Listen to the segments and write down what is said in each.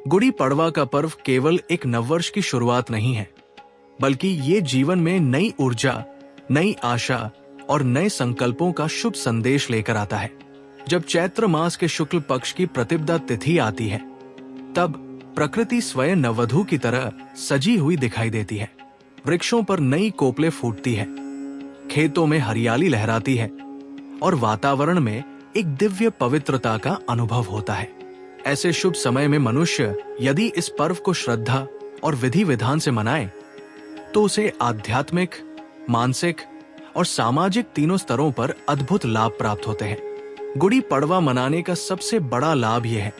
गुड़ी पड़वा का पर्व केवल एक नववर्ष की शुरुआत नहीं है, बल्कि ये जीवन में नई ऊर्जा, नई आशा और नए संकल्पों का शुभ संदेश लेकर आता है। जब चैत्र मास के शुक्ल पक्ष की प्रतिपदा तिथि आती है, तब प्रकृति स्वयं नववधू की तरह सजी हुई दिखाई देती है। वृक्षों पर नई कोपलें फूटती है, खेतों में हरियाली लहराती है और वातावरण में एक दिव्य पवित्रता का अनुभव होता है। ऐसे शुभ समय में मनुष्य यदि इस पर्व को श्रद्धा और विधि विधान से मनाए, तो उसे आध्यात्मिक, मानसिक और सामाजिक तीनों स्तरों पर अद्भुत लाभ प्राप्त होते हैं। गुड़ी पड़वा मनाने का सबसे बड़ा लाभ यह है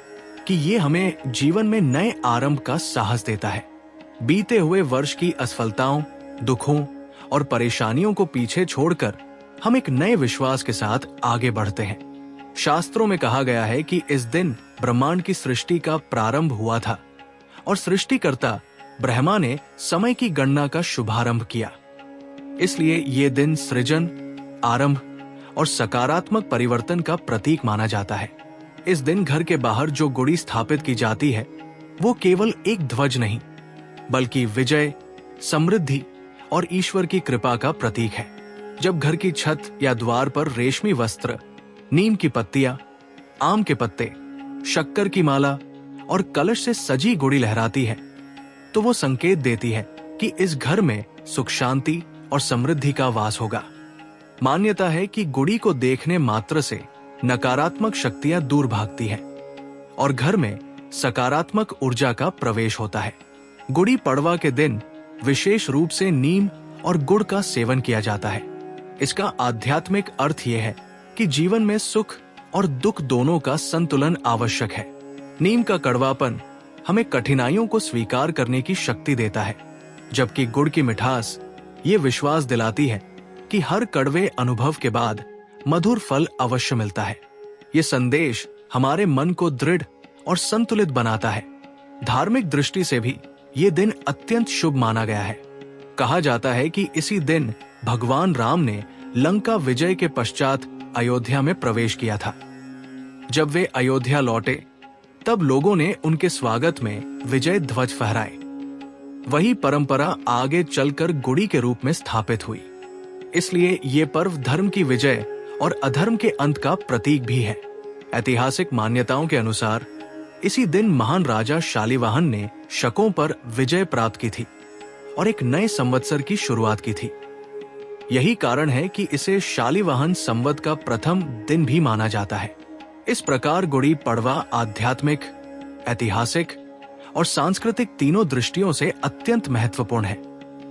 कि ये हमें जीवन में नए आरंभ का साहस देता है। बीते हुए वर्ष की असफलताओं, दुखों और परेशानियों को पीछे छोड़कर हम एक नए विश्वास के साथ आगे बढ़ते हैं। शास्त्रों में कहा गया है कि इस दिन ब्रह्मांड की सृष्टि का प्रारंभ हुआ था और सृष्टिकर्ता ब्रह्मा ने समय की गणना का शुभारंभ किया। इसलिए ये दिन सृजन, आरंभ और सकारात्मक परिवर्तन का प्रतीक माना जाता है। इस दिन घर के बाहर जो गुड़ी स्थापित की जाती है, वो केवल एक ध्वज नहीं, बल्कि विजय, समृद्धि और ईश्वर की कृपा का प्रतीक है। जब घर की छत या द्वार पर रेशमी वस्त्र, नीम की पत्तियां, आम के पत्ते, शक्कर की माला और कलश से सजी गुड़ी लहराती है, तो वो संकेत देती है कि इस घर में सुख, शांति और समृद्धि का वास होगा। मान्यता है कि गुड़ी को देखने मात्र से नकारात्मक शक्तियां दूर भागती हैं और घर में सकारात्मक ऊर्जा का प्रवेश होता है। गुड़ी पड़वा के दिन विशेष रूप से नीम और गुड़ का सेवन किया जाता है। इसका आध्यात्मिक अर्थ यह है कि जीवन में सुख और दुख दोनों का संतुलन आवश्यक है। नीम का कड़वापन हमें कठिनाइयों को स्वीकार करने की शक्ति देता है, जबकि गुड़ की मिठास ये विश्वास दिलाती है कि हर कड़वे अनुभव के बाद मधुर फल अवश्य मिलता है। ये संदेश हमारे मन को दृढ़ और संतुलित बनाता है। धार्मिक दृष्टि से भी ये दिन अत्यंत शुभ माना गया है। कहा जाता है कि इसी दिन भगवान राम ने लंका विजय के पश्चात अयोध्या में प्रवेश किया था। जब वे अयोध्या लौटे, तब लोगों ने उनके स्वागत में विजय ध्वज फहराए। वही परंपरा आगे चलकर गुड़ी के रूप में स्थापित हुई। इसलिए ये पर्व धर्म की विजय और अधर्म के अंत का प्रतीक भी है। ऐतिहासिक मान्यताओं के अनुसार इसी दिन महान राजा शालिवाहन ने शकों पर विजय प्राप्त की थी और एक नए संवत्सर की शुरुआत की थी। यही कारण है कि इसे शालिवाहन संवत का प्रथम दिन भी माना जाता है। इस प्रकार गुड़ी पड़वा आध्यात्मिक, ऐतिहासिक और सांस्कृतिक तीनों दृष्टियों से अत्यंत महत्वपूर्ण है।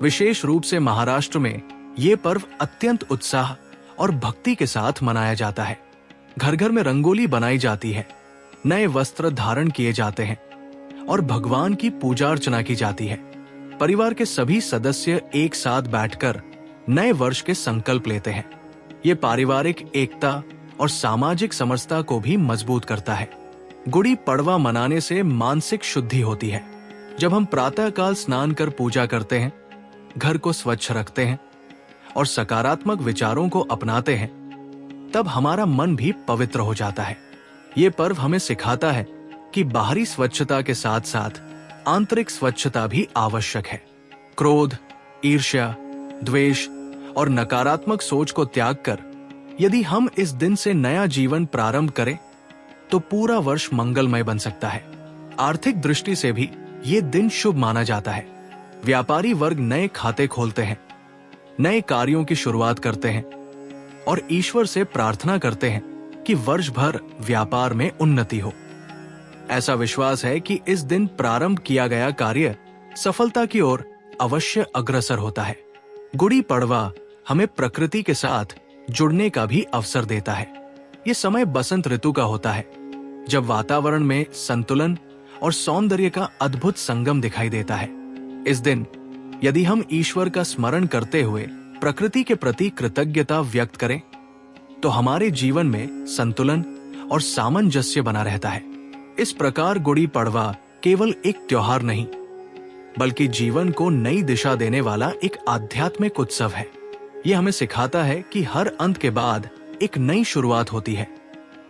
विशेष रूप से महाराष्ट्र में ये पर्व अत्यंत उत्साह और भक्ति के साथ मनाया जाता है। घर घर में रंगोली बनाई जाती है, नए वस्त्र धारण किए जाते हैं और भगवान की पूजा अर्चना की जाती है। परिवार के सभी सदस्य एक साथ बैठकर नए वर्ष के संकल्प लेते हैं। ये पारिवारिक एकता और सामाजिक समरसता को भी मजबूत करता है। गुड़ी पड़वा मनाने से मानसिक शुद्धि होती है। जब हम प्रातःकाल स्नान कर पूजा करते हैं, घर को स्वच्छ रखते हैं और सकारात्मक विचारों को अपनाते हैं, तब हमारा मन भी पवित्र हो जाता है। ये पर्व हमें सिखाता है कि बाहरी स्वच्छता के साथ साथ आंतरिक स्वच्छता भी आवश्यक है। क्रोध, ईर्ष्या, द्वेष और नकारात्मक सोच को त्याग कर यदि हम इस दिन से नया जीवन प्रारंभ करें, तो पूरा वर्ष मंगलमय बन सकता है। आर्थिक दृष्टि से भी ये दिन शुभ माना जाता है। व्यापारी वर्ग नए खाते खोलते हैं, नए कार्यों की शुरुआत करते हैं और ईश्वर से प्रार्थना करते हैं कि वर्ष भर व्यापार में उन्नति हो। ऐसा विश्वास है कि इस दिन प्रारंभ किया गया कार्य सफलता की ओर अवश्य अग्रसर होता है। गुड़ी पड़वा हमें प्रकृति के साथ जुड़ने का भी अवसर देता है। ये समय बसंत ऋतु का होता है, जब वातावरण में संतुलन और सौंदर्य का अद्भुत संगम दिखाई देता है। इस दिन यदि हम ईश्वर का स्मरण करते हुए प्रकृति के प्रति कृतज्ञता व्यक्त करें, तो हमारे जीवन में संतुलन और सामंजस्य बना रहता है। इस प्रकार गुड़ी पड़वा केवल एक त्योहार नहीं, बल्कि जीवन को नई दिशा देने वाला एक आध्यात्मिक उत्सव है। यह हमें सिखाता है कि हर अंत के बाद एक नई शुरुआत होती है,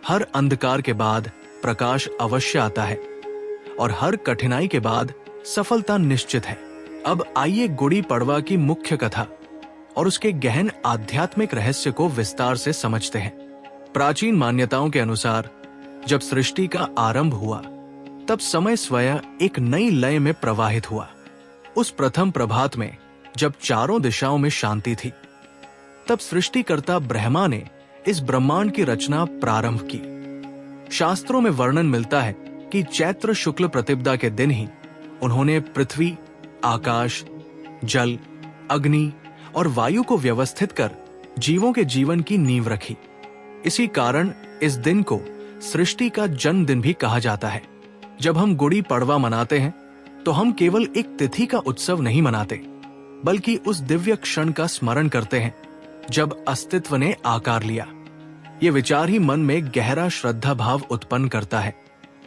हर अंधकार के बाद प्रकाश अवश्य आता है और हर कठिनाई के बाद सफलता निश्चित है। अब आइए गुड़ी पड़वा की मुख्य कथा और उसके गहन आध्यात्मिक रहस्य को विस्तार से समझते हैं। प्राचीन मान्यताओं के अनुसार जब सृष्टि का आरंभ हुआ तब समय स्वयं एक नई लय में प्रवाहित हुआ। उस प्रथम प्रभात में जब चारों दिशाओं में शांति थी, तब सृष्टिकर्ता ब्रह्मा ने इस ब्रह्मांड की रचना प्रारंभ की। शास्त्रों में वर्णन मिलता है कि चैत्र शुक्ल प्रतिपदा के दिन ही उन्होंने पृथ्वी, आकाश, जल, अग्नि और वायु को व्यवस्थित कर जीवों के जीवन की नींव रखी। इसी कारण इस दिन को सृष्टि का जन्मदिन भी कहा जाता है। जब हम गुड़ी पड़वा मनाते हैं तो हम केवल एक तिथि का उत्सव नहीं मनाते, बल्कि उस दिव्य क्षण का स्मरण करते हैं जब अस्तित्व ने आकार लिया। ये विचार ही मन में गहरा श्रद्धा भाव उत्पन्न करता है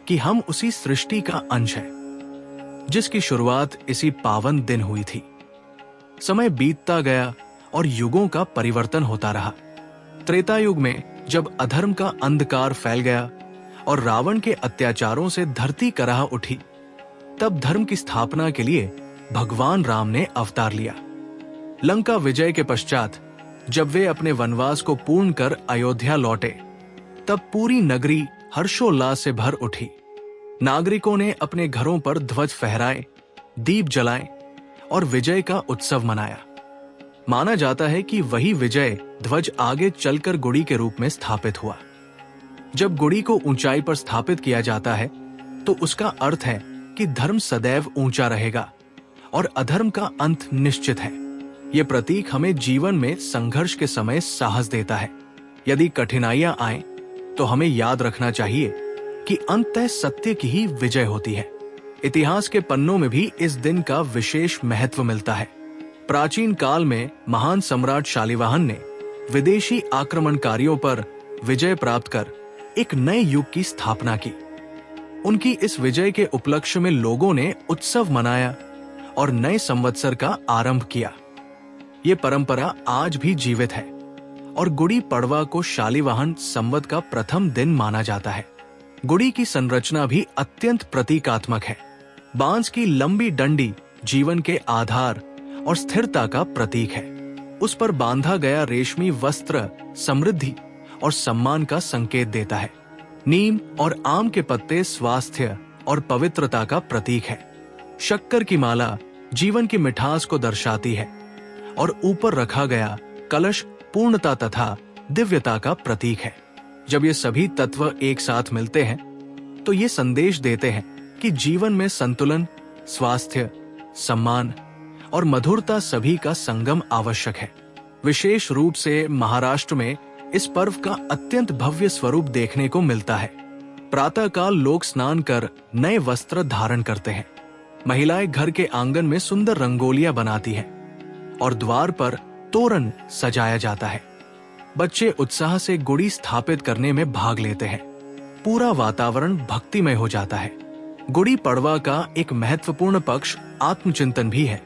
कि हम उसी सृष्टि का अंश है जिसकी शुरुआत इसी पावन दिन हुई थी। समय बीतता गया और युगों का परिवर्तन होता रहा। त्रेता युग में जब अधर्म का अंधकार फैल गया और रावण के अत्याचारों से धरती कराह उठी, तब धर्म की स्थापना के लिए भगवान राम ने अवतार लिया। लंका विजय के पश्चात जब वे अपने वनवास को पूर्ण कर अयोध्या लौटे, तब पूरी नगरी हर्षोल्लास से भर उठी। नागरिकों ने अपने घरों पर ध्वज फहराए, दीप जलाए और विजय का उत्सव मनाया। माना जाता है कि वही विजय ध्वज आगे चलकर गुड़ी के रूप में स्थापित हुआ। जब गुड़ी को ऊंचाई पर स्थापित किया जाता है तो उसका अर्थ है कि धर्म सदैव ऊंचा रहेगा और अधर्म का अंत निश्चित है। ये प्रतीक हमें जीवन में संघर्ष के समय साहस देता है। यदि कठिनाइयां आएं, तो हमें याद रखना चाहिए कि अंततः सत्य की ही विजय होती है। इतिहास के पन्नों में भी इस दिन का विशेष महत्व मिलता है। प्राचीन काल में महान सम्राट शालिवाहन ने विदेशी आक्रमणकारियों पर विजय प्राप्त कर एक नए युग की स्थापना की। उनकी इस विजय के उपलक्ष्य में लोगों ने उत्सव मनाया और नए संवत्सर का आरंभ किया। ये परंपरा आज भी जीवित है और गुड़ी पड़वा को शालिवाहन संवत का प्रथम दिन माना जाता है। गुड़ी की संरचना भी अत्यंत प्रतीकात्मक है। बांस की लंबी डंडी जीवन के आधार और स्थिरता का प्रतीक है। उस पर बांधा गया रेशमी वस्त्र समृद्धि और सम्मान का संकेत देता है। नीम और आम के पत्ते स्वास्थ्य और पवित्रता का प्रतीक है। शक्कर की माला जीवन की मिठास को दर्शाती है और ऊपर रखा गया कलश पूर्णता तथा दिव्यता का प्रतीक है। जब ये सभी तत्व एक साथ मिलते हैं तो ये संदेश देते हैं कि जीवन में संतुलन, स्वास्थ्य, सम्मान और मधुरता सभी का संगम आवश्यक है। विशेष रूप से महाराष्ट्र में इस पर्व का अत्यंत भव्य स्वरूप देखने को मिलता है। प्रातःकाल लोग स्नान कर नए वस्त्र धारण करते हैं। महिलाएं घर के आंगन में सुंदर रंगोलियां बनाती हैं और द्वार पर तोरण सजाया जाता है। बच्चे उत्साह से गुड़ी स्थापित करने में भाग लेते हैं। पूरा वातावरण भक्तिमय हो जाता है। गुड़ी पड़वा का एक महत्वपूर्ण पक्ष आत्मचिंतन भी है।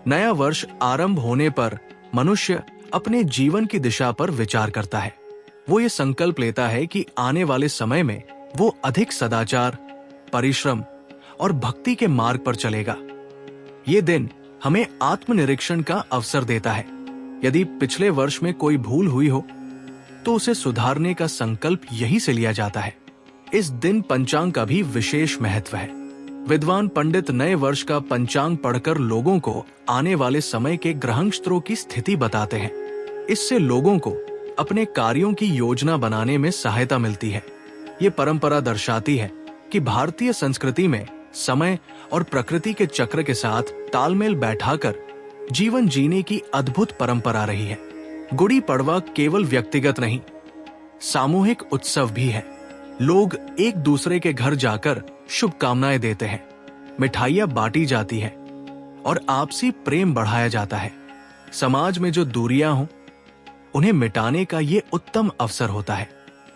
नया वर्ष आरंभ होने पर मनुष्य अपने जीवन की दिशा पर विचार करता है। वो ये संकल्प लेता है कि आने वाले समय में वो अधिक सदाचार, परिश्रम और भक्ति के मार्ग पर चलेगा। ये दिन हमें आत्मनिरीक्षण का अवसर देता है। यदि पिछले वर्ष में कोई भूल हुई हो तो उसे सुधारने का संकल्प यहीं से लिया जाता है। इस दिन पंचांग का भी विशेष महत्व है। विद्वान पंडित नए वर्ष का पंचांग पढ़कर लोगों को आने वाले समय के ग्रहनक्षत्रों की स्थिति बताते हैं। इससे लोगों को अपने कार्यों की योजना बनाने में सहायता मिलती है। ये परंपरा दर्शाती है कि भारतीय संस्कृति में समय और प्रकृति के चक्र के साथ तालमेल बैठाकर जीवन जीने की अद्भुत परंपरा रही है। गुड़ी पड़वा केवल व्यक्तिगत नहीं, सामूहिक उत्सव भी है। लोग एक दूसरे के घर जाकर शुभकामनाएं देते हैं, मिठाइयां बांटी जाती है और आपसी प्रेम बढ़ाया जाता है। समाज में जो दूरियां हों, उन्हें मिटाने का ये उत्तम अवसर होता है।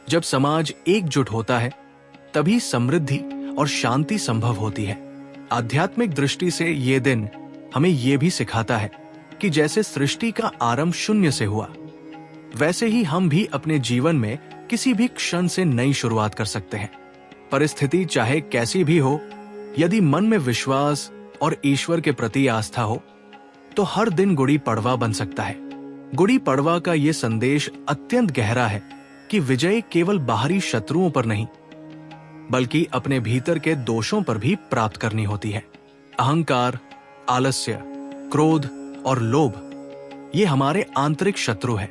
जब समाज एकजुट होता है, तभी समृद्धि और शांति संभव होती है। आध्यात्मिक दृष्टि से ये दिन हमें ये भी सिखाता है कि जैसे सृष्टि का आरंभ शून्य से हुआ, वैसे ही हम भी अपने जीवन में किसी भी क्षण से नई शुरुआत कर सकते हैं। परिस्थिति चाहे कैसी भी हो, यदि मन में विश्वास और ईश्वर के प्रति आस्था हो तो हर दिन गुड़ी पड़वा बन सकता है। गुड़ी पड़वा का ये संदेश अत्यंत गहरा है कि विजय केवल बाहरी शत्रुओं पर नहीं बल्कि अपने भीतर के दोषों पर भी प्राप्त करनी होती है। अहंकार, आलस्य, क्रोध और लोभ ये हमारे आंतरिक शत्रु है।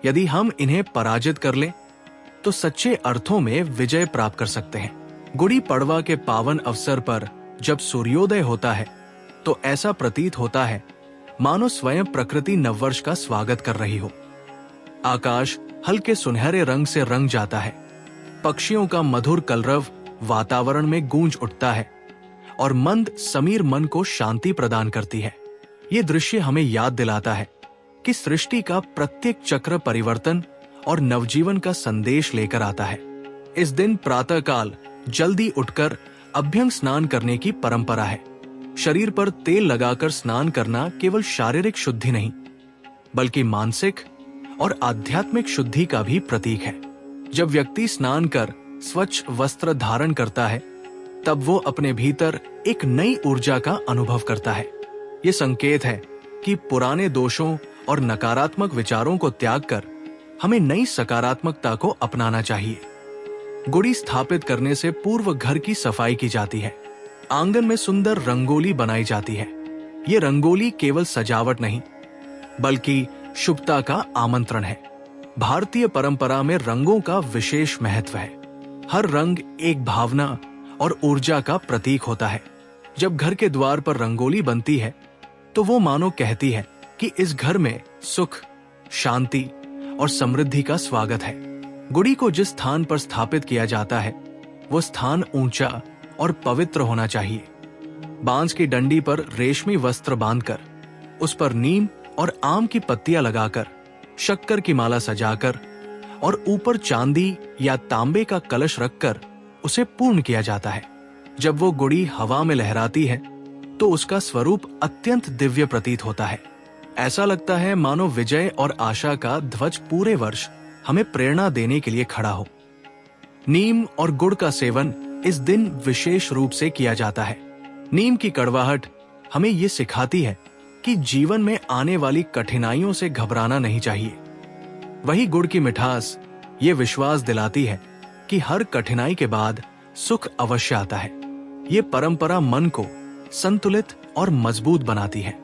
यदि हम इन्हें पराजित कर लें तो सच्चे अर्थों में विजय प्राप्त कर सकते हैं। गुड़ी पड़वा के पावन अवसर पर जब सूर्योदय होता है तो ऐसा प्रतीत होता है मानो स्वयं प्रकृति नववर्ष का स्वागत कर रही हो। आकाश हल्के सुनहरे रंग से रंग जाता है, पक्षियों का मधुर कलरव वातावरण में गूंज उठता है और मंद समीर मन को शांति प्रदान करती है। ये दृश्य हमें याद दिलाता है कि सृष्टि का प्रत्येक चक्र परिवर्तन और नवजीवन का संदेश लेकर आता है। इस दिन प्रातःकाल जल्दी उठकर अभ्यंग स्नान करने की परंपरा है। शरीर पर तेल लगाकर स्नान करना केवल शारीरिक शुद्धि नहीं बल्कि मानसिक और आध्यात्मिक शुद्धि का भी प्रतीक है। जब व्यक्ति स्नान कर स्वच्छ वस्त्र धारण करता है तब वो अपने भीतर एक नई ऊर्जा का अनुभव करता है। ये संकेत है कि पुराने दोषों और नकारात्मक विचारों को त्याग कर हमें नई सकारात्मकता को अपनाना चाहिए। गुड़ी स्थापित करने से पूर्व घर की सफाई की जाती है। आंगन में सुंदर रंगोली बनाई जाती है। ये रंगोली केवल सजावट नहीं बल्कि शुभता का आमंत्रण है। भारतीय परंपरा में रंगों का विशेष महत्व है। हर रंग एक भावना और ऊर्जा का प्रतीक होता है। जब घर के द्वार पर रंगोली बनती है तो वो मानो कहती है कि इस घर में सुख, शांति और समृद्धि का स्वागत है। गुड़ी को जिस स्थान पर स्थापित किया जाता है वो स्थान ऊंचा और पवित्र होना चाहिए। बांस की डंडी पर रेशमी वस्त्र बांधकर उस पर नीम और आम की पत्तियां लगाकर, शक्कर की माला सजाकर और ऊपर चांदी या तांबे का कलश रखकर उसे पूर्ण किया जाता है। जब वो गुड़ी हवा में लहराती है तो उसका स्वरूप अत्यंत दिव्य प्रतीत होता है। ऐसा लगता है मानो विजय और आशा का ध्वज पूरे वर्ष हमें प्रेरणा देने के लिए खड़ा हो। नीम और गुड़ का सेवन इस दिन विशेष रूप से किया जाता है। नीम की कड़वाहट हमें ये सिखाती है कि जीवन में आने वाली कठिनाइयों से घबराना नहीं चाहिए। वही गुड़ की मिठास ये विश्वास दिलाती है कि हर कठिनाई के बाद सुख अवश्य आता है। ये परंपरा मन को संतुलित और मजबूत बनाती है।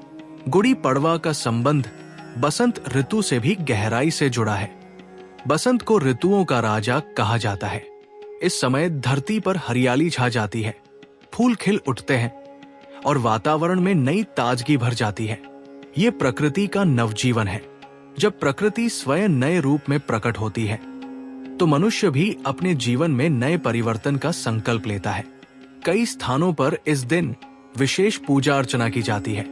गुड़ी पड़वा का संबंध बसंत ऋतु से भी गहराई से जुड़ा है। बसंत को ऋतुओं का राजा कहा जाता है। इस समय धरती पर हरियाली छा जाती है, फूल खिल उठते हैं और वातावरण में नई ताजगी भर जाती है। ये प्रकृति का नवजीवन है। जब प्रकृति स्वयं नए रूप में प्रकट होती है तो मनुष्य भी अपने जीवन में नए परिवर्तन का संकल्प लेता है। कई स्थानों पर इस दिन विशेष पूजा अर्चना की जाती है।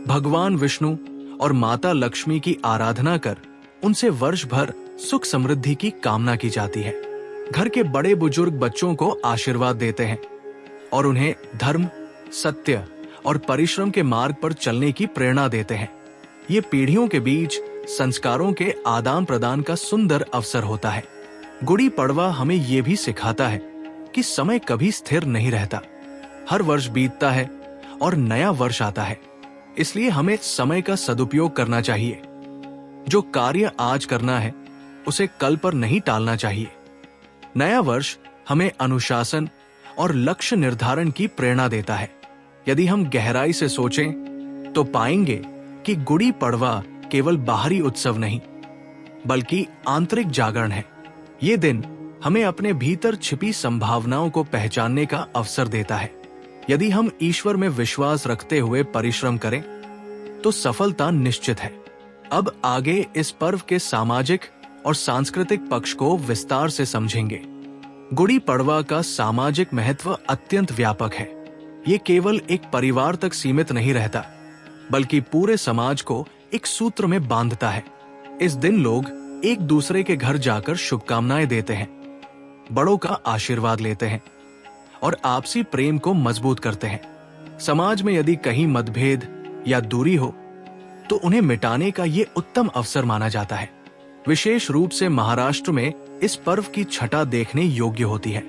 भगवान विष्णु और माता लक्ष्मी की आराधना कर उनसे वर्ष भर सुख समृद्धि की कामना की जाती है। घर के बड़े बुजुर्ग बच्चों को आशीर्वाद देते हैं और उन्हें धर्म, सत्य और परिश्रम के मार्ग पर चलने की प्रेरणा देते हैं। ये पीढ़ियों के बीच संस्कारों के आदान प्रदान का सुंदर अवसर होता है। गुड़ी पड़वा हमें ये भी सिखाता है कि समय कभी स्थिर नहीं रहता। हर वर्ष बीतता है और नया वर्ष आता है। इसलिए हमें समय का सदुपयोग करना चाहिए। जो कार्य आज करना है उसे कल पर नहीं टालना चाहिए। नया वर्ष हमें अनुशासन और लक्ष्य निर्धारण की प्रेरणा देता है। यदि हम गहराई से सोचें तो पाएंगे कि गुड़ी पड़वा केवल बाहरी उत्सव नहीं बल्कि आंतरिक जागरण है। ये दिन हमें अपने भीतर छिपी संभावनाओं को पहचानने का अवसर देता है। यदि हम ईश्वर में विश्वास रखते हुए परिश्रम करें तो सफलता निश्चित है। अब आगे इस पर्व के सामाजिक और सांस्कृतिक पक्ष को विस्तार से समझेंगे। गुड़ी पड़वा का सामाजिक महत्व अत्यंत व्यापक है। ये केवल एक परिवार तक सीमित नहीं रहता बल्कि पूरे समाज को एक सूत्र में बांधता है। इस दिन लोग एक दूसरे के घर जाकर शुभकामनाएं देते हैं, बड़ों का आशीर्वाद लेते हैं और आपसी प्रेम को मजबूत करते हैं। समाज में यदि कहीं मतभेद या दूरी हो तो उन्हें मिटाने का ये उत्तम अवसर माना जाता है। विशेष रूप से महाराष्ट्र में इस पर्व की छटा देखने योग्य होती है।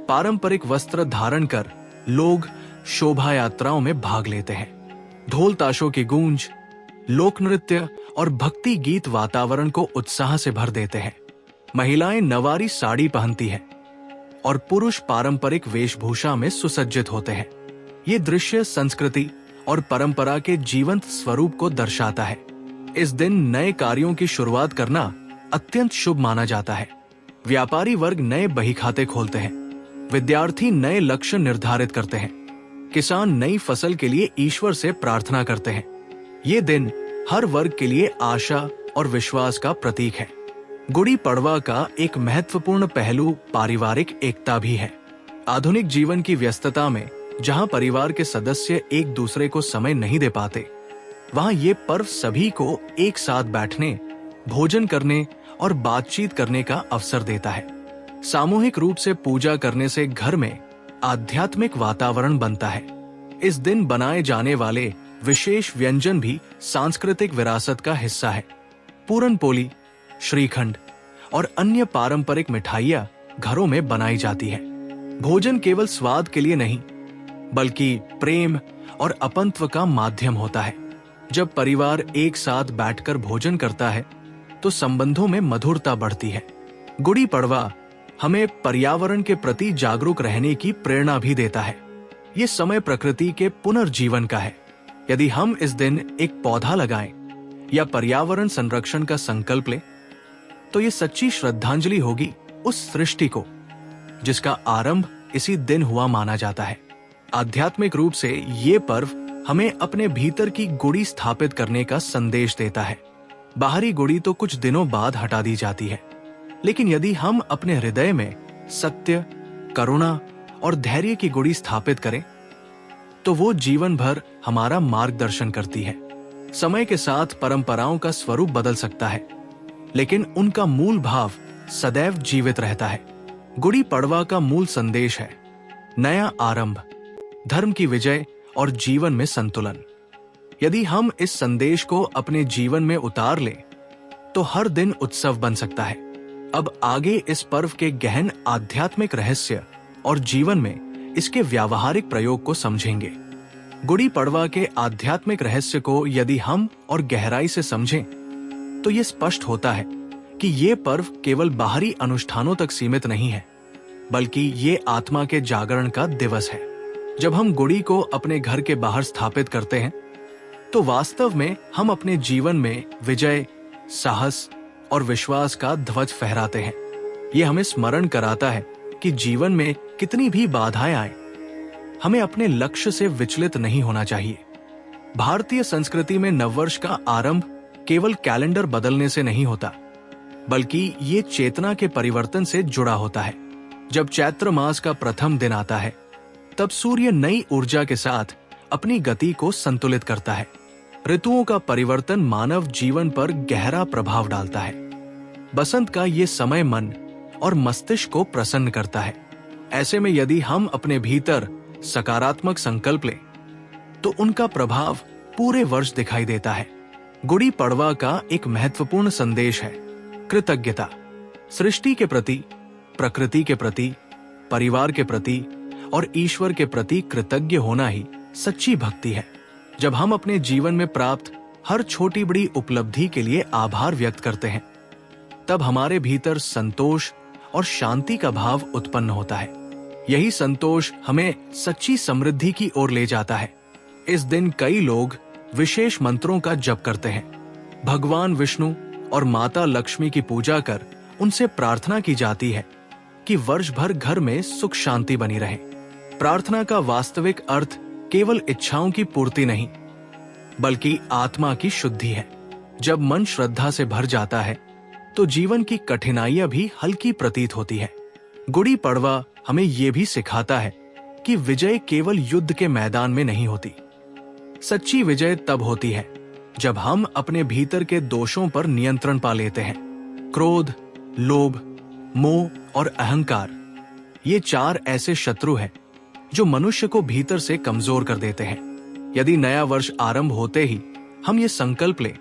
पारंपरिक वस्त्र धारण कर लोग शोभा यात्राओं में भाग लेते हैं। ढोल ताशों की गूंज, लोक नृत्य और भक्ति गीत वातावरण को उत्साह से भर देते हैं। महिलाएं नवारी साड़ी पहनती हैं और पुरुष पारंपरिक वेशभूषा में सुसज्जित होते हैं। ये दृश्य संस्कृति और परंपरा के जीवंत स्वरूप को दर्शाता है। इस दिन नए कार्यों की शुरुआत करना अत्यंत शुभ माना जाता है। व्यापारी वर्ग नए बहीखाते खोलते हैं, विद्यार्थी नए लक्ष्य निर्धारित करते हैं, किसान नई फसल के लिए ईश्वर से प्रार्थना करते हैं। ये दिन हर वर्ग के लिए आशा और विश्वास का प्रतीक है। गुड़ी पड़वा का एक महत्वपूर्ण पहलू पारिवारिक एकता भी है। आधुनिक जीवन की व्यस्तता में जहां परिवार के सदस्य एक दूसरे को समय नहीं दे पाते, वहां ये पर्व सभी को एक साथ बैठने, भोजन करने और बातचीत करने का अवसर देता है। सामूहिक रूप से पूजा करने से घर में आध्यात्मिक वातावरण बनता है। इस दिन बनाए जाने वाले विशेष व्यंजन भी सांस्कृतिक विरासत का हिस्सा है। पूरन पोली, श्रीखंड और अन्य पारंपरिक मिठाइयां घरों में बनाई जाती है। भोजन केवल स्वाद के लिए नहीं, बल्कि प्रेम और अपनत्व का माध्यम होता है। जब परिवार एक साथ बैठकर भोजन करता है तो संबंधों में मधुरता बढ़ती है। गुड़ी पड़वा हमें पर्यावरण के प्रति जागरूक रहने की प्रेरणा भी देता है। ये समय प्रकृति के पुनर्जीवन का है। यदि हम इस दिन एक पौधा लगाएं या पर्यावरण संरक्षण का संकल्प लें, तो ये सच्ची श्रद्धांजलि होगी उस सृष्टि को जिसका आरंभ इसी दिन हुआ माना जाता है। आध्यात्मिक रूप से ये पर्व हमें अपने भीतर की गुड़ी स्थापित करने का संदेश देता है। बाहरी गुड़ी तो कुछ दिनों बाद हटा दी जाती है, लेकिन यदि हम अपने हृदय में सत्य, करुणा और धैर्य की गुड़ी स्थापित करें, तो वो जीवन भर हमारा मार्गदर्शन करती है। समय के साथ परंपराओं का स्वरूप बदल सकता है, लेकिन उनका मूल भाव सदैव जीवित रहता है। गुड़ी पड़वा का मूल संदेश है नया आरंभ, धर्म की विजय और जीवन में संतुलन। यदि हम इस संदेश को अपने जीवन में उतार लें, तो हर दिन उत्सव बन सकता है। अब आगे इस पर्व के गहन आध्यात्मिक रहस्य और जीवन में इसके व्यावहारिक प्रयोग को समझेंगे। गुड़ी पड़वा के आध्यात्मिक रहस्य को यदि हम और गहराई से समझें, तो ये स्पष्ट होता है कि ये पर्व केवल बाहरी अनुष्ठानों तक सीमित नहीं है, बल्कि ये आत्मा के जागरण का दिवस है। जब हम गुड़ी को अपने घर के बाहर स्थापित करते हैं, तो वास्तव में हम अपने जीवन में विजय, साहस और विश्वास का ध्वज फहराते हैं। ये हमें स्मरण कराता है कि जीवन में कितनी भी बाधाएं आए, हमें अपने लक्ष्य से विचलित नहीं होना चाहिए। भारतीय संस्कृति में नववर्ष का आरंभ केवल कैलेंडर बदलने से नहीं होता, बल्कि ये चेतना के परिवर्तन से जुड़ा होता है। जब चैत्र मास का प्रथम दिन आता है, तब सूर्य नई ऊर्जा के साथ अपनी गति को संतुलित करता है। ऋतुओं का परिवर्तन मानव जीवन पर गहरा प्रभाव डालता है। बसंत का ये समय मन और मस्तिष्क को प्रसन्न करता है। ऐसे में यदि हम अपने भीतर सकारात्मक संकल्प लें, तो उनका प्रभाव पूरे वर्ष दिखाई देता है। गुड़ी पड़वा का एक महत्वपूर्ण संदेश है कृतज्ञता। सृष्टि के प्रति, प्रकृति के प्रति, परिवार के प्रति और ईश्वर के प्रति कृतज्ञ होना ही सच्ची भक्ति है। जब हम अपने जीवन में प्राप्त हर छोटी बड़ी उपलब्धि के लिए आभार व्यक्त करते हैं, तब हमारे भीतर संतोष और शांति का भाव उत्पन्न होता है। यही संतोष हमें सच्ची समृद्धि की ओर ले जाता है। इस दिन कई लोग विशेष मंत्रों का जप करते हैं। भगवान विष्णु और माता लक्ष्मी की पूजा कर उनसे प्रार्थना की जाती है कि वर्ष भर घर में सुख शांति बनी रहे। प्रार्थना का वास्तविक अर्थ केवल इच्छाओं की पूर्ति नहीं, बल्कि आत्मा की शुद्धि है। जब मन श्रद्धा से भर जाता है, तो जीवन की कठिनाइयां भी हल्की प्रतीत होती है। गुड़ी पड़वा हमें ये भी सिखाता है कि विजय केवल युद्ध के मैदान में नहीं होती। सच्ची विजय तब होती है जब हम अपने भीतर के दोषों पर नियंत्रण पा लेते हैं। क्रोध, लोभ, मोह और अहंकार, ये चार ऐसे शत्रु हैं जो मनुष्य को भीतर से कमजोर कर देते हैं। यदि नया वर्ष आरंभ होते ही हम ये संकल्प लें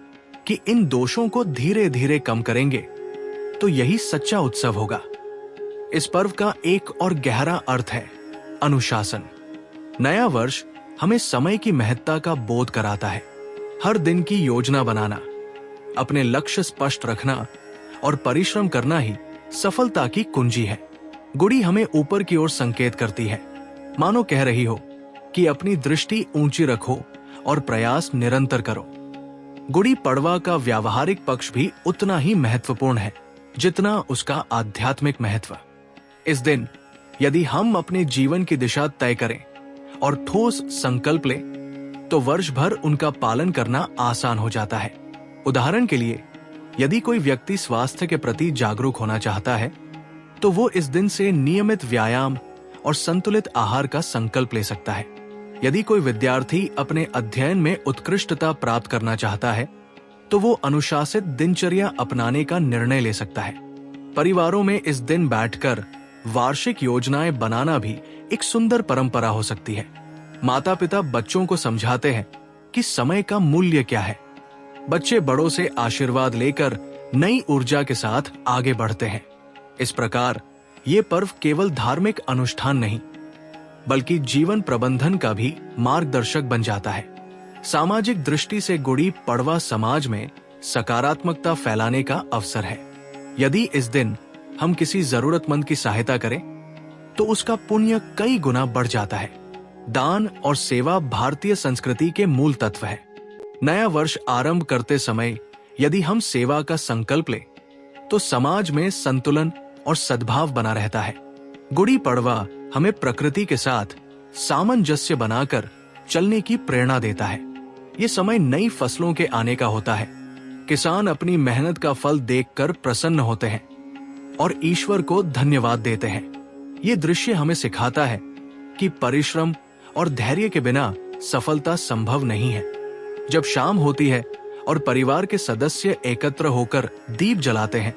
कि इन दोषों को धीरे धीरे कम करेंगे, तो यही सच्चा उत्सव होगा। इस पर्व का एक और गहरा अर्थ है अनुशासन। नया वर्ष हमें समय की महत्ता का बोध कराता है। हर दिन की योजना बनाना, अपने लक्ष्य स्पष्ट रखना और परिश्रम करना ही सफलता की कुंजी है। गुड़ी हमें ऊपर की ओर संकेत करती है, मानो कह रही हो कि अपनी दृष्टि ऊंची रखो और प्रयास निरंतर करो। गुड़ी पड़वा का व्यावहारिक पक्ष भी उतना ही महत्वपूर्ण है जितना उसका आध्यात्मिक महत्व। इस दिन यदि हम अपने जीवन की दिशा तय करें और ठोस संकल्प लें, तो वर्ष भर उनका पालन करना आसान हो जाता है। उदाहरण के लिए, यदि कोई व्यक्ति स्वास्थ्य के प्रति जागरूक होना चाहता है, तो वो इस दिन से नियमित व्यायाम और संतुलित आहार का संकल्प ले सकता है। यदि कोई विद्यार्थी अपने अध्ययन में उत्कृष्टता प्राप्त करना चाहता है, तो वो अनुशासित दिनचर्या अपनाने का निर्णय ले सकता है। परिवारों में इस दिन बैठकर वार्षिक योजनाएं बनाना भी एक सुंदर परंपरा हो सकती है। माता पिता बच्चों को समझाते हैं कि समय का मूल्य क्या है। बच्चे बड़ों से आशीर्वाद लेकर नई ऊर्जा के साथ आगे बढ़ते हैं। इस प्रकार ये पर्व केवल धार्मिक अनुष्ठान नहीं, बल्कि जीवन प्रबंधन का भी मार्गदर्शक बन जाता है। सामाजिक दृष्टि से गुड़ी पड़वा समाज में सकारात्मकता फैलाने का अवसर है। यदि इस दिन हम किसी जरूरतमंद की सहायता करें, तो उसका पुण्य कई गुना बढ़ जाता है। दान और सेवा भारतीय संस्कृति के मूल तत्व है। नया वर्ष आरंभ करते समय यदि हम सेवा का संकल्प लें, तो समाज में संतुलन और सद्भाव बना रहता है। गुड़ी पड़वा हमें प्रकृति के साथ सामंजस्य बनाकर चलने की प्रेरणा देता है। ये समय नई फसलों के आने का होता है। किसान अपनी मेहनत का फल देखकर प्रसन्न होते हैं और ईश्वर को धन्यवाद देते हैं। ये दृश्य हमें सिखाता है कि परिश्रम और धैर्य के बिना सफलता संभव नहीं है। जब शाम होती है और परिवार के सदस्य एकत्र होकर दीप जलाते हैं,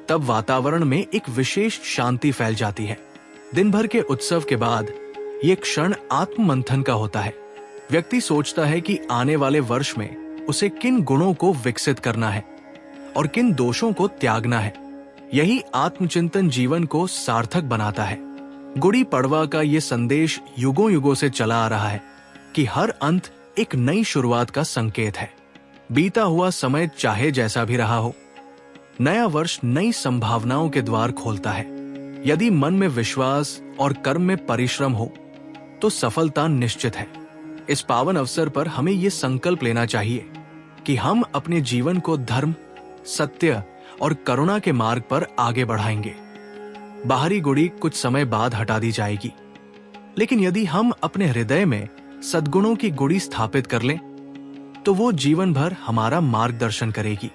तब वातावरण में एक विशेष शांति फैल जाती है। दिन भर के उत्सव के बाद ये क्षण आत्म मंथन का होता है। व्यक्ति सोचता है कि आने वाले वर्ष में उसे किन गुणों को विकसित करना है और किन दोषों को त्यागना है। यही आत्मचिंतन जीवन को सार्थक बनाता है। गुड़ी पड़वा का ये संदेश युगों युगों से चला आ रहा है कि हर अंत एक नई शुरुआत का संकेत है। बीता हुआ समय चाहे जैसा भी रहा हो, नया वर्ष नई संभावनाओं के द्वार खोलता है। यदि मन में विश्वास और कर्म में परिश्रम हो, तो सफलता निश्चित है। इस पावन अवसर पर हमें ये संकल्प लेना चाहिए कि हम अपने जीवन को धर्म, सत्य और करुणा के मार्ग पर आगे बढ़ाएंगे। बाहरी गुड़ी कुछ समय बाद हटा दी जाएगी, लेकिन यदि हम अपने हृदय में सद्गुणों की गुड़ी स्थापित कर लें, तो वो जीवन भर हमारा मार्गदर्शन करेगी।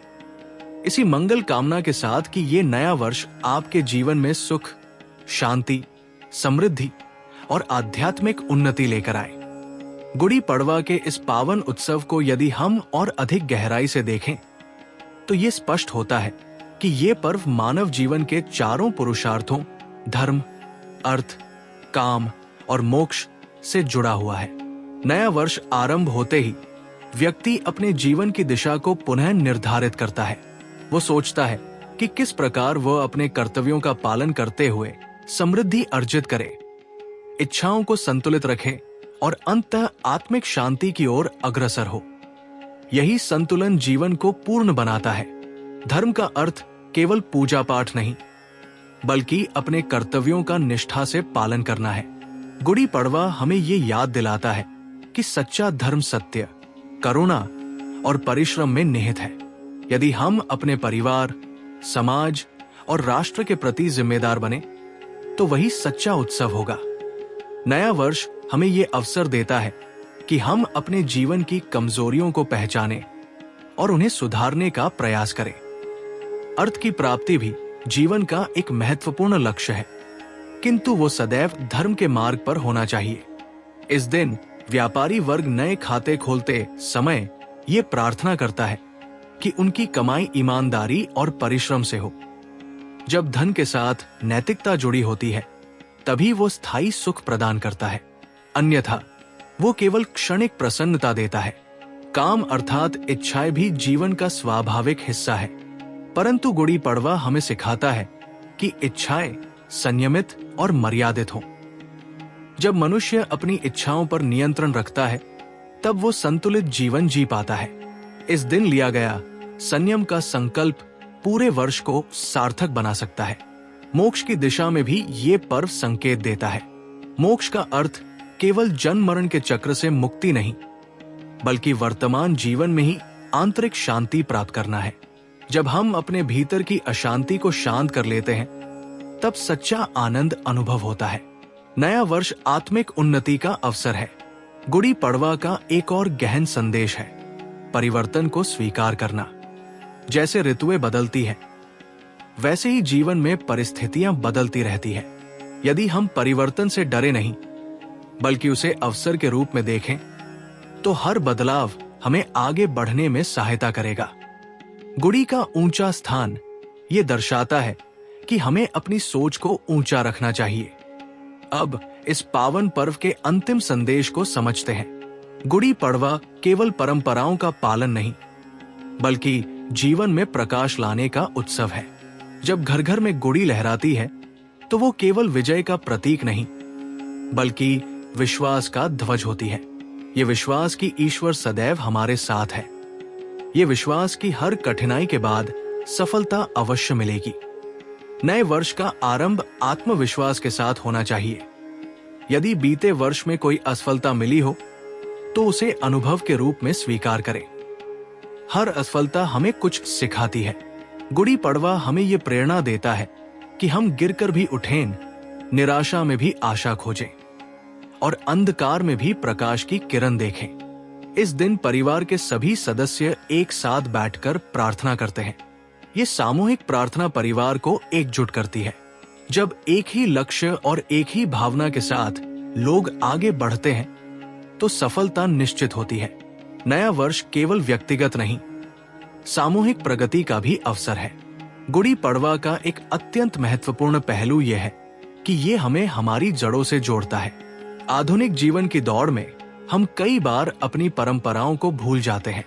इसी मंगल कामना के साथ कि ये नया वर्ष आपके जीवन में सुख, शांति, समृद्धि और आध्यात्मिक उन्नति लेकर आए। गुड़ी पड़वा के इस पावन उत्सव को यदि हम और अधिक गहराई से देखें, तो ये स्पष्ट होता है कि ये पर्व मानव जीवन के चारों पुरुषार्थों धर्म, अर्थ, काम और मोक्ष से जुड़ा हुआ है। नया वर्ष आरंभ होते ही व्यक्ति अपने जीवन की दिशा को पुनः निर्धारित करता है। वो सोचता है कि किस प्रकार वह अपने कर्तव्यों का पालन करते हुए समृद्धि अर्जित करे, इच्छाओं को संतुलित रखे और अंततः आत्मिक शांति की ओर अग्रसर हो। यही संतुलन जीवन को पूर्ण बनाता है। धर्म का अर्थ केवल पूजा पाठ नहीं, बल्कि अपने कर्तव्यों का निष्ठा से पालन करना है। गुड़ी पड़वा हमें ये याद दिलाता है कि सच्चा धर्म सत्य, करुणा और परिश्रम में निहित है। यदि हम अपने परिवार, समाज और राष्ट्र के प्रति जिम्मेदार बने, तो वही सच्चा उत्सव होगा। नया वर्ष हमें ये अवसर देता है कि हम अपने जीवन की कमजोरियों को पहचानें और उन्हें सुधारने का प्रयास करें। अर्थ की प्राप्ति भी जीवन का एक महत्वपूर्ण लक्ष्य है, किंतु वो सदैव धर्म के मार्ग पर होना चाहिए। इस दिन व्यापारी वर्ग नए खाते खोलते समय ये प्रार्थना करता है कि उनकी कमाई ईमानदारी और परिश्रम से हो। जब धन के साथ नैतिकता जुड़ी होती है, तभी वो स्थायी सुख प्रदान करता है, अन्यथा वो केवल क्षणिक प्रसन्नता देता है। काम अर्थात इच्छाएं भी जीवन का स्वाभाविक हिस्सा है, परंतु गुड़ी पड़वा हमें सिखाता है कि इच्छाएं संयमित और मर्यादित हों। जब मनुष्य अपनी इच्छाओं पर नियंत्रण रखता है तब वो संतुलित जीवन जी पाता है। इस दिन लिया गया संयम का संकल्प पूरे वर्ष को सार्थक बना सकता है। मोक्ष की दिशा में भी ये पर्व संकेत देता है। मोक्ष का अर्थ केवल जन्म मरण के चक्र से मुक्ति नहीं, बल्कि वर्तमान जीवन में ही आंतरिक शांति प्राप्त करना है। जब हम अपने भीतर की अशांति को शांत कर लेते हैं तब सच्चा आनंद अनुभव होता है। नया वर्ष आत्मिक उन्नति का अवसर है। गुड़ी पड़वा का एक और गहन संदेश है परिवर्तन को स्वीकार करना। जैसे ऋतुएं बदलती हैं, वैसे ही जीवन में परिस्थितियां बदलती रहती है। यदि हम परिवर्तन से डरे नहीं बल्कि उसे अवसर के रूप में देखें तो हर बदलाव हमें आगे बढ़ने में सहायता करेगा। गुड़ी का ऊंचा स्थान ये दर्शाता है कि हमें अपनी सोच को ऊंचा रखना चाहिए। अब इस पावन पर्व के अंतिम संदेश को समझते हैं। गुड़ी पड़वा केवल परंपराओं का पालन नहीं, बल्कि जीवन में प्रकाश लाने का उत्सव है। जब घर घर में गुड़ी लहराती है तो वो केवल विजय का प्रतीक नहीं, बल्कि विश्वास का ध्वज होती है। ये विश्वास कि ईश्वर सदैव हमारे साथ है। ये विश्वास कि हर कठिनाई के बाद सफलता अवश्य मिलेगी। नए वर्ष का आरंभ आत्मविश्वास के साथ होना चाहिए। यदि बीते वर्ष में कोई असफलता मिली हो तो उसे अनुभव के रूप में स्वीकार करें। हर असफलता हमें कुछ सिखाती है। गुड़ी पड़वा हमें ये प्रेरणा देता है कि हम गिरकर भी उठें, निराशा में भी आशा खोजें और अंधकार में भी प्रकाश की किरण देखें। इस दिन परिवार के सभी सदस्य एक साथ बैठकर प्रार्थना करते हैं। ये सामूहिक प्रार्थना परिवार को एकजुट करती है। जब एक ही लक्ष्य और एक ही भावना के साथ लोग आगे बढ़ते हैं तो सफलता निश्चित होती है। नया वर्ष केवल व्यक्तिगत नहीं, सामूहिक प्रगति का भी अवसर है। गुड़ी पड़वा का एक अत्यंत महत्वपूर्ण पहलू यह है कि ये हमें हमारी जड़ों से जोड़ता है। आधुनिक जीवन की दौड़ में हम कई बार अपनी परंपराओं को भूल जाते हैं।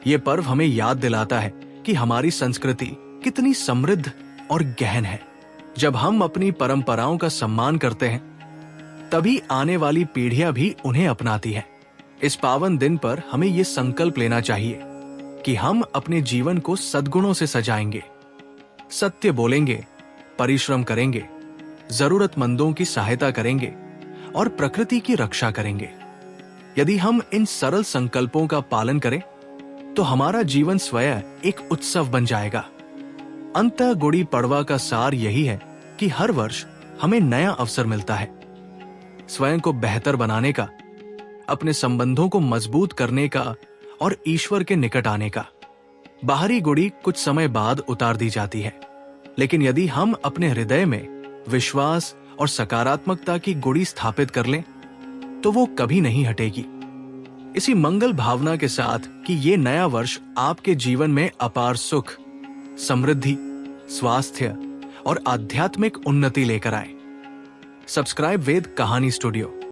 ये पर्व हमें याद दिलाता है कि हमारी संस्कृति कितनी समृद्ध और गहन है। जब हम अपनी परंपराओं का सम्मान करते हैं तभी आने वाली पीढ़ियां भी उन्हें अपनाती हैं। इस पावन दिन पर हमें ये संकल्प लेना चाहिए कि हम अपने जीवन को सद्गुणों से सजाएंगे, सत्य बोलेंगे, परिश्रम करेंगे, जरूरतमंदों की सहायता करेंगे और प्रकृति की रक्षा करेंगे। यदि हम इन सरल संकल्पों का पालन करें तो हमारा जीवन स्वयं एक उत्सव बन जाएगा। अंततः गुड़ी पड़वा का सार यही है कि हर वर्ष हमें नया अवसर मिलता है स्वयं को बेहतर बनाने का, अपने संबंधों को मजबूत करने का और ईश्वर के निकट आने का। बाहरी गुड़ी कुछ समय बाद उतार दी जाती है, लेकिन यदि हम अपने हृदय में विश्वास और सकारात्मकता की गुड़ी स्थापित कर लें तो वो कभी नहीं हटेगी। इसी मंगल भावना के साथ कि ये नया वर्ष आपके जीवन में अपार सुख, समृद्धि, स्वास्थ्य और आध्यात्मिक उन्नति लेकर आए। सब्सक्राइब वेद कहानी स्टूडियो।